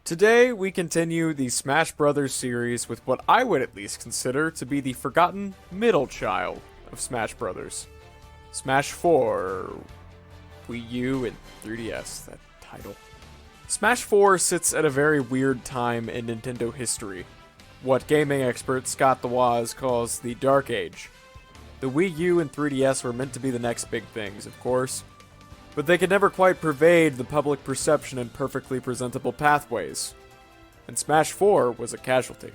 Today, we continue the Smash Bros. Series with what I would at least consider to be the forgotten middle child of Smash Bros. Smash 4, Wii U, and 3DS, that title. Smash 4 sits at a very weird time in Nintendo history. What gaming expert Scott the Woz calls the Dark Age. The Wii U and 3DS were meant to be the next big things, of course, but they could never quite pervade the public perception in perfectly presentable pathways. And Smash 4 was a casualty.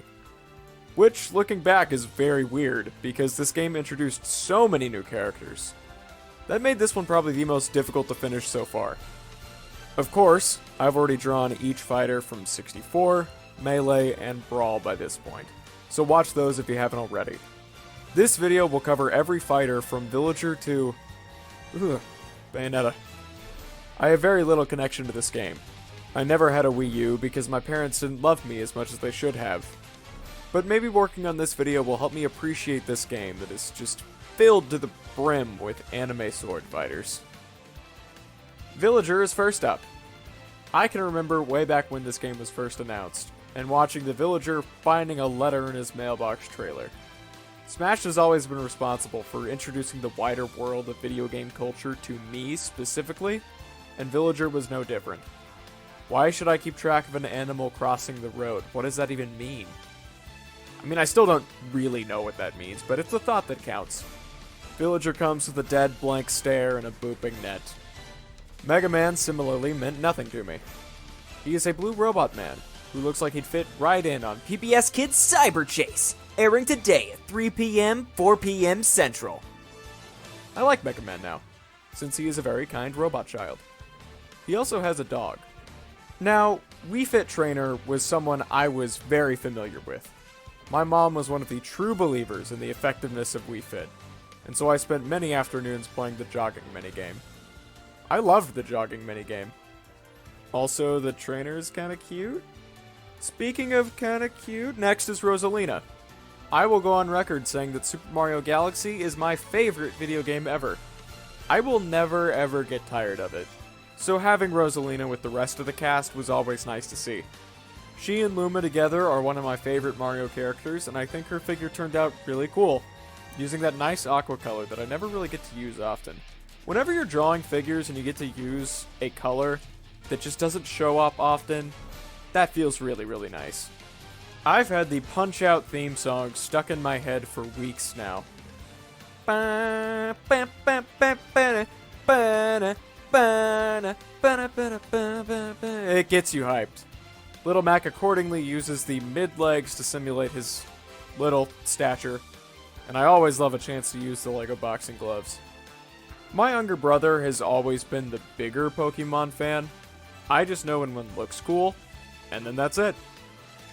Which, looking back, is very weird, because this game introduced so many new characters. That made this one probably the most difficult to finish so far. Of course, I've already drawn each fighter from 64, Melee, and Brawl by this point, so watch those if you haven't already. This video will cover every fighter from Villager to Bayonetta. I have very little connection to this game. I never had a Wii U because my parents didn't love me as much as they should have. But maybe working on this video will help me appreciate this game that is just filled to the brim with anime sword fighters. Villager is first up. I can remember way back when this game was first announced, and watching the Villager finding a letter in his mailbox trailer. Smash has always been responsible for introducing the wider world of video game culture to me specifically, and Villager was no different. Why should I keep track of an animal crossing the road? What does that even mean? I mean, I still don't really know what that means, but it's the thought that counts. Villager comes with a dead blank stare and a booping net. Mega Man similarly meant nothing to me. He is a blue robot man who looks like he'd fit right in on PBS Kids Cyber Chase, airing today at 3 p.m., 4 p.m. Central. I like Mega Man now, since he is a very kind robot child. He also has a dog. Now, Wii Fit Trainer was someone I was very familiar with. My mom was one of the true believers in the effectiveness of Wii Fit, and so I spent many afternoons playing the jogging minigame. I loved the jogging minigame. Also, the trainer is kinda cute. Speaking of kinda cute, next is Rosalina. I will go on record saying that Super Mario Galaxy is my favorite video game ever. I will never ever get tired of it. So having Rosalina with the rest of the cast was always nice to see. She and Luma together are one of my favorite Mario characters, and I think her figure turned out really cool, using that nice aqua color that I never really get to use often. Whenever you're drawing figures and you get to use a color that just doesn't show up often, that feels really, really nice. I've had the Punch-Out theme song stuck in my head for weeks now. It gets you hyped. Little Mac accordingly uses the mid-legs to simulate his little stature, and I always love a chance to use the Lego boxing gloves. My younger brother has always been the bigger Pokemon fan. I just know when one looks cool, and then that's it.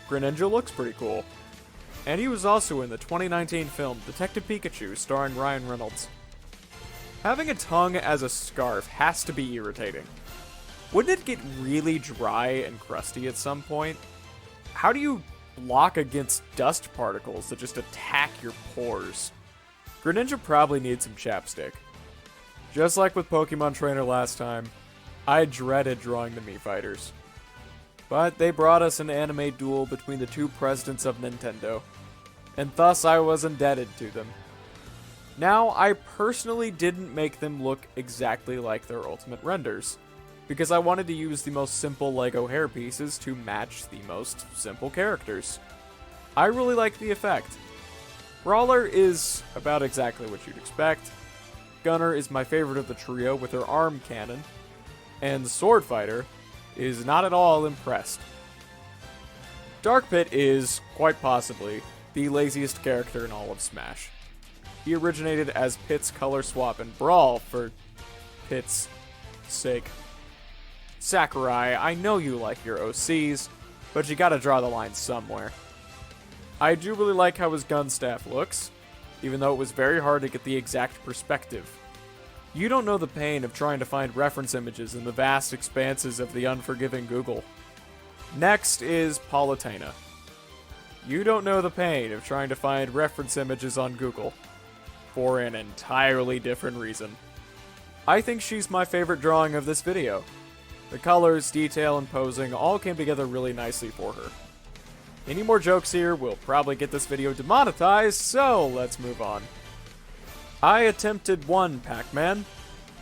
Greninja looks pretty cool. And he was also in the 2019 film Detective Pikachu starring Ryan Reynolds. Having a tongue as a scarf has to be irritating. Wouldn't it get really dry and crusty at some point? How do you block against dust particles that just attack your pores? Greninja probably needs some chapstick. Just like with Pokemon Trainer last time, I dreaded drawing the Mii fighters. But they brought us an anime duel between the two presidents of Nintendo, and thus I was indebted to them. Now, I personally didn't make them look exactly like their ultimate renders, because I wanted to use the most simple Lego hairpieces to match the most simple characters. I really like the effect. Brawler is about exactly what you'd expect. Gunner is my favorite of the trio with her arm cannon, and Sword Fighter is not at all impressed. Dark Pit is, quite possibly, the laziest character in all of Smash. He originated as Pit's color swap in Brawl for Pit's sake. Sakurai, I know you like your OCs, but you gotta draw the line somewhere. I do really like how his gun staff looks, even though it was very hard to get the exact perspective. You don't know the pain of trying to find reference images in the vast expanses of the unforgiving Google. Next is Paulatana. You don't know the pain of trying to find reference images on Google, for an entirely different reason. I think she's my favorite drawing of this video. The colors, detail, and posing all came together really nicely for her. Any more jokes here will probably get this video demonetized, so let's move on. I attempted one Pac-Man,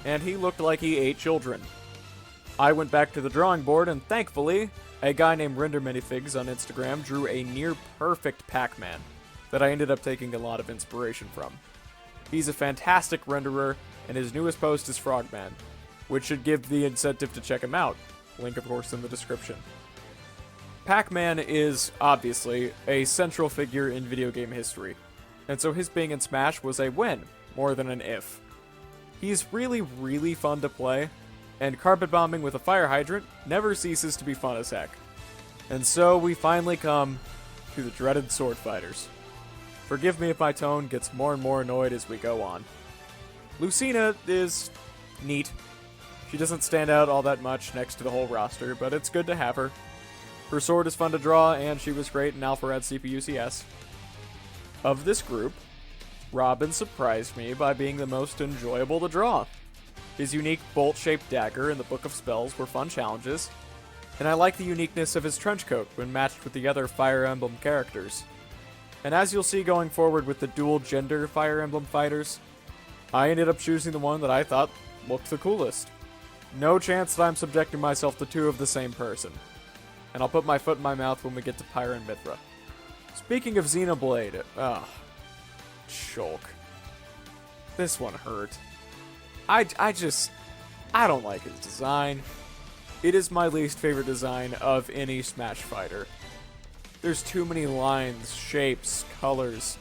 and he looked like he ate children. I went back to the drawing board, and thankfully, a guy named Render Minifigs on Instagram drew a near-perfect Pac-Man that I ended up taking a lot of inspiration from. He's a fantastic renderer, and his newest post is Frogman, which should give the incentive to check him out. Link, of course, in the description. Pac-Man is, obviously, a central figure in video game history, and so his being in Smash was a win, more than an if. He's really, really fun to play, and carpet bombing with a fire hydrant never ceases to be fun as heck. And so we finally come to the dreaded sword fighters. Forgive me if my tone gets more and more annoyed as we go on. Lucina is neat. She doesn't stand out all that much next to the whole roster, but it's good to have her. Her sword is fun to draw, and she was great in Alpharad CPU-CS. Of this group, Robin surprised me by being the most enjoyable to draw. His unique bolt-shaped dagger and the Book of Spells were fun challenges, and I like the uniqueness of his trench coat when matched with the other Fire Emblem characters. And as you'll see going forward with the dual-gender Fire Emblem fighters, I ended up choosing the one that I thought looked the coolest. No chance that I'm subjecting myself to two of the same person. And I'll put my foot in my mouth when we get to Pyra and Mithra. Speaking of Xenoblade, Shulk. This one hurt. I don't like his design. It is my least favorite design of any Smash fighter. There's too many lines, shapes, colors.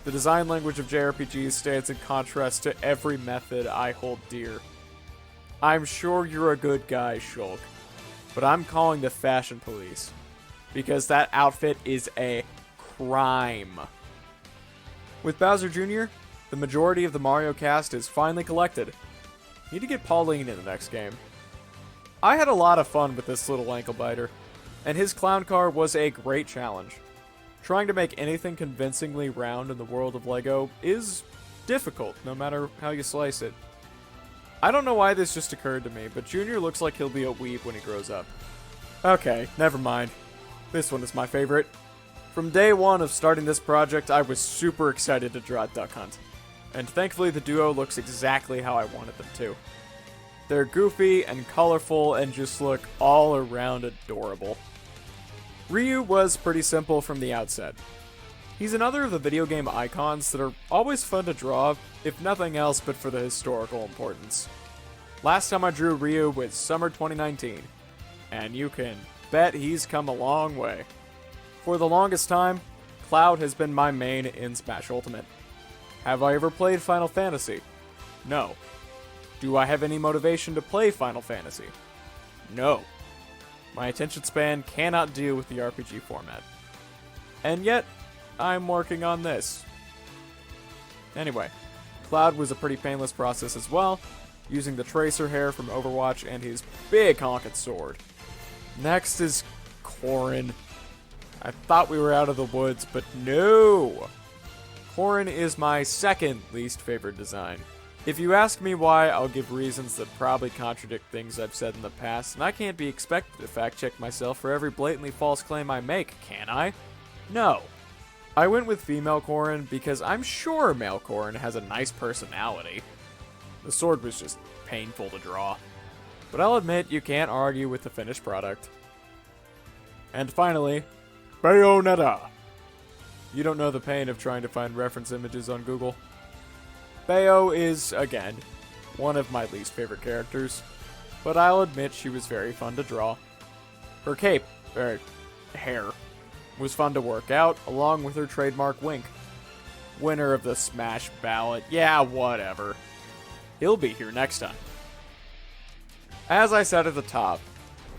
The design language of JRPGs stands in contrast to every method I hold dear. I'm sure you're a good guy, Shulk, but I'm calling the fashion police, because that outfit is a crime. With Bowser Jr., the majority of the Mario cast is finally collected. Need to get Pauline in the next game. I had a lot of fun with this little ankle biter, and his clown car was a great challenge. Trying to make anything convincingly round in the world of LEGO is difficult, no matter how you slice it. I don't know why this just occurred to me, but Junior looks like he'll be a weeb when he grows up. Okay, never mind. This one is my favorite. From day one of starting this project, I was super excited to draw Duck Hunt. And thankfully the duo looks exactly how I wanted them to. They're goofy and colorful and just look all around adorable. Ryu was pretty simple from the outset. He's another of the video game icons that are always fun to draw, if nothing else but for the historical importance. Last time I drew Ryu was summer 2019, and you can bet he's come a long way. For the longest time, Cloud has been my main in Smash Ultimate. Have I ever played Final Fantasy? No. Do I have any motivation to play Final Fantasy? No. My attention span cannot deal with the RPG format. And yet, I'm working on this. Anyway, Cloud was a pretty painless process as well, using the Tracer hair from Overwatch and his big honkin' sword. Next is Corin. I thought we were out of the woods, but no! Corin is my second least favorite design. If you ask me why, I'll give reasons that probably contradict things I've said in the past, and I can't be expected to fact-check myself for every blatantly false claim I make, can I? No. I went with female Corin because I'm sure male Corin has a nice personality. The sword was just painful to draw. But I'll admit, you can't argue with the finished product. And finally, Bayonetta. You don't know the pain of trying to find reference images on Google. Bayo is, again, one of my least favorite characters, but I'll admit she was very fun to draw. Her cape, hair, was fun to work out, along with her trademark wink. Winner of the Smash ballot, yeah, whatever. He'll be here next time. As I said at the top,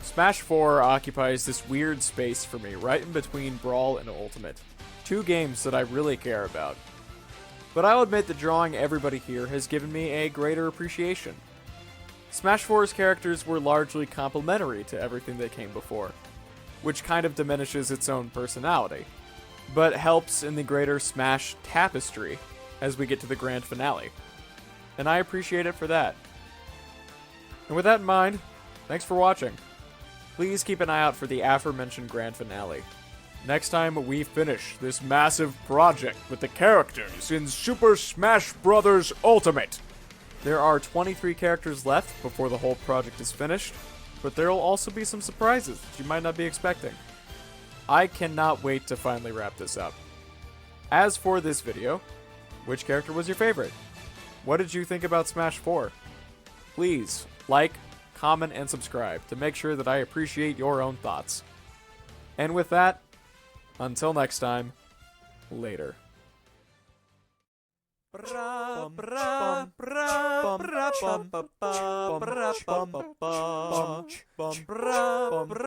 Smash 4 occupies this weird space for me right in between Brawl and Ultimate, two games that I really care about. But I'll admit that drawing everybody here has given me a greater appreciation. Smash 4's characters were largely complementary to everything that came before, which kind of diminishes its own personality, but helps in the greater Smash tapestry as we get to the grand finale. And I appreciate it for that. And with that in mind, Thanks for watching. Please keep an eye out for the aforementioned grand finale. Next time, we finish this massive project with the characters in Super Smash Bros. Ultimate. There are 23 characters left before the whole project is finished, but there will also be some surprises that you might not be expecting. I cannot wait to finally wrap this up. As for this video, which character was your favorite? What did you think about Smash 4? Please like, comment, and subscribe to make sure that I appreciate your own thoughts. And with that, until next time, later.